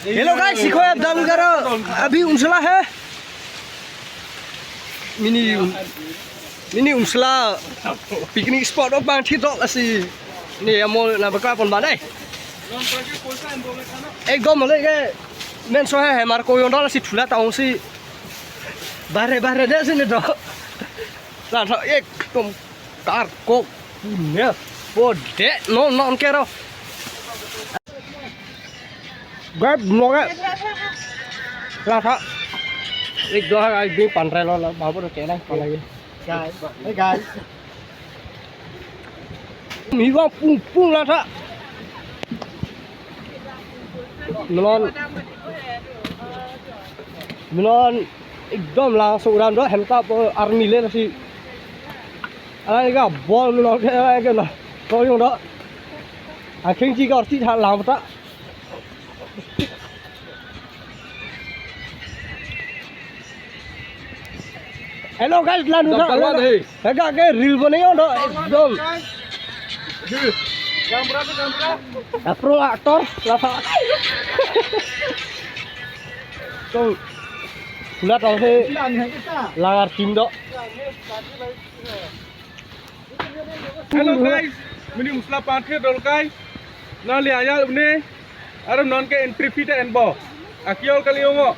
Hello guys, सीखो आप down करो। अभी उछला है मिनी उछला पिकनिक स्पॉट और बांग ठीक असी ni amo na bakla pon ban एकदम मले के मेन सो है हमार को योंडा सी ठुला ताऊ सी बाहर बाहर दे से ने तो ला तो एकदम कार को ने वो दे नो नो के रो गप नो के ला था एक दो है भी पंद्रह लो बाबू तो कहना पड़ लगे गाइस मिवा पुंग पुंग ला था Melon एकदम langsung ran do hem tap army le si ala ga bol melon ke na ko yung do a khing chi ga ti tha lam ta hello guys lan du tha ga ke reel banai do एकदम gambar pro actor la tha तो खुला तो से लागार team दो hello guys mini मुसला पाथे डलकाई ना ले आया उन्ने अरे नॉन के एंट्री फी ते एनबो आकियोल कलियोंगो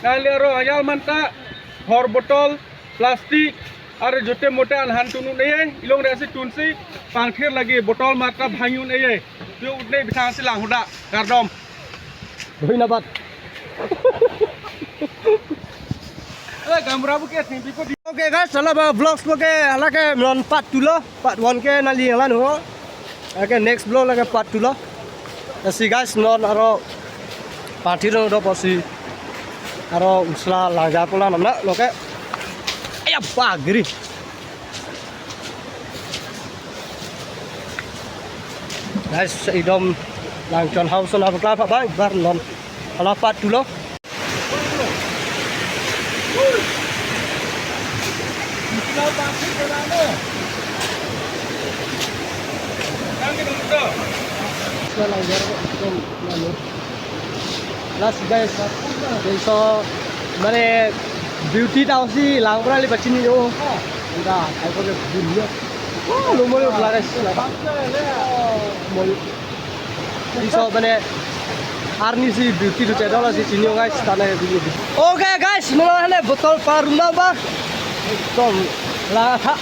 ना ले रो आया मनता हर बोतल प्लास्टिक अरे जोटे मोटे अनहान टुनु नहीं है इलोंग रे से टुनसी पाथे लगी बोतल मात्रा भांगु नहीं है जो उन्ने बिथां से लाहुदा गारदम धन्यवाद ओके गाइस चलो ब्लॉग्स को के अलगे नॉन पार्ट 2 लो पार्ट 1 के नाली हलान हो ओके नेक्स्ट ब्लॉग लगे पार्ट 2 लो सी गाइस नॉन आरो पार्टी रो दो पसी आरो उसला लागा पोला नमना लोके आया पागरी गाइस एकदम लांचन हाउस ना बकला पा बार non ala part 2 lo last guys so mane beauty ta si langra li bachini jo uda ai ko dunia oh lo mo la res la mo so mane Arni si beauty to channel si sini guys tana video. Okay guys, mulai botol paruna ba. Tom la tha.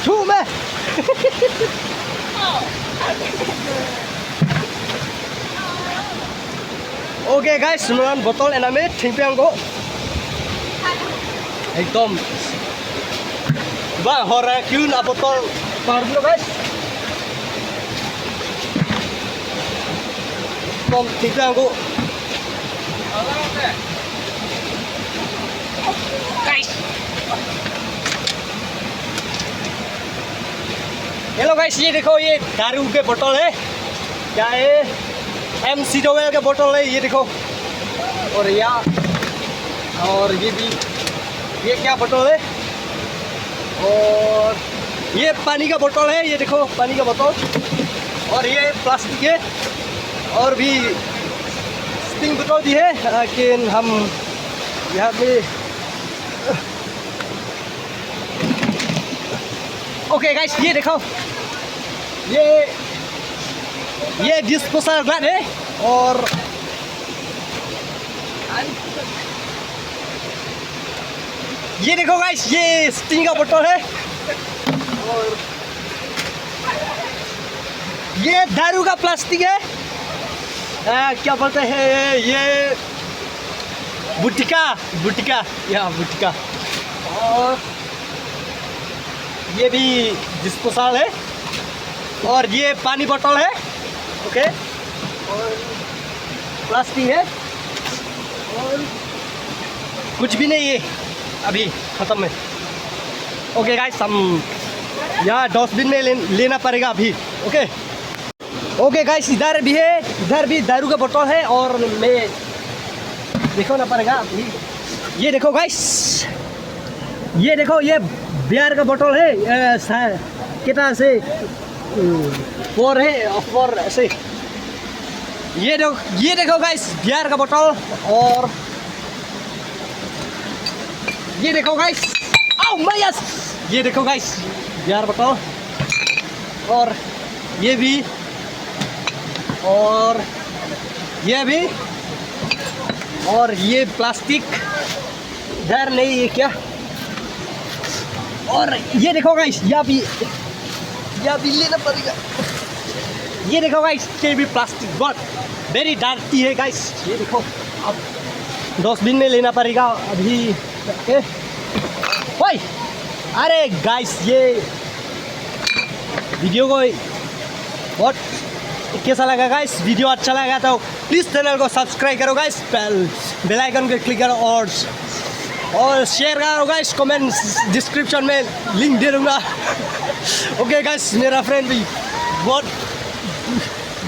Chume. Okay guys, mulai botol ename thingpiang go. Ekdom. Ba hora kyun a botol paruna guys. Tom tinggal aku. Guys. Hello guys, ये देखो ये दारू के बोतल है क्या है MC dowel के बोतल है ये देखो और ये भी ये क्या बोतल है और ये पानी का बोतल है ये देखो पानी का बोतल और ये प्लास्टिक है और भी स्टिंग बोतल भी है लेकिन हम यहाँ पे ओके गाइस ये देखो ये डिस्पोजल ग्लास है और ये देखो गाइस ये स्टिंग का बोतल है और ये दारू का प्लास्टिक है क्या बोलते हैं ये बुटिका या बुटिका और ये भी डिस्पोजल है और ये पानी बोतल है ओके और प्लास्टिक है और कुछ भी नहीं है अभी ख़त्म है ओके गाइस हम यहाँ डस्टबिन में लेना पड़ेगा अभी ओके ओके गाइस इधर भी है इधर भी दारू का बोतल है और मैं देखो ना पड़ेगा ये देखो गाइस ये देखो ये बियर का बोतल है कितना से 4 है 4 ऐसे ये देखो गाइस बियर का बोतल और ये देखो गाइस आओ मैस ये देखो गाइस बियर बोतल और ये भी और ये भी और ये प्लास्टिक इधर नहीं ये क्या और ये देखो गाइस यहाँ भी लेना पड़ेगा ये देखो गाइस ये भी प्लास्टिक बहुत वेरी डार्टी है गाइस ये देखो अब 10 दिन में लेना पड़ेगा अभी ओए अरे गाइस ये वीडियो को बहुत कैसा लगा गाइस वीडियो अच्छा लगा तो प्लीज़ चैनल को सब्सक्राइब करो गाइस बेल आइकन को क्लिक करो और शेयर करो गाइस कमेंट डिस्क्रिप्शन में लिंक दे दूँगा ओके गाइस मेरा फ्रेंड भी बहुत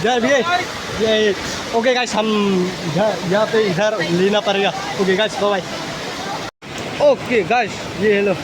ये ओके गाइस हम यहाँ पे इधर लेना पड़ेगा okay guys bye okay guys ये हेलो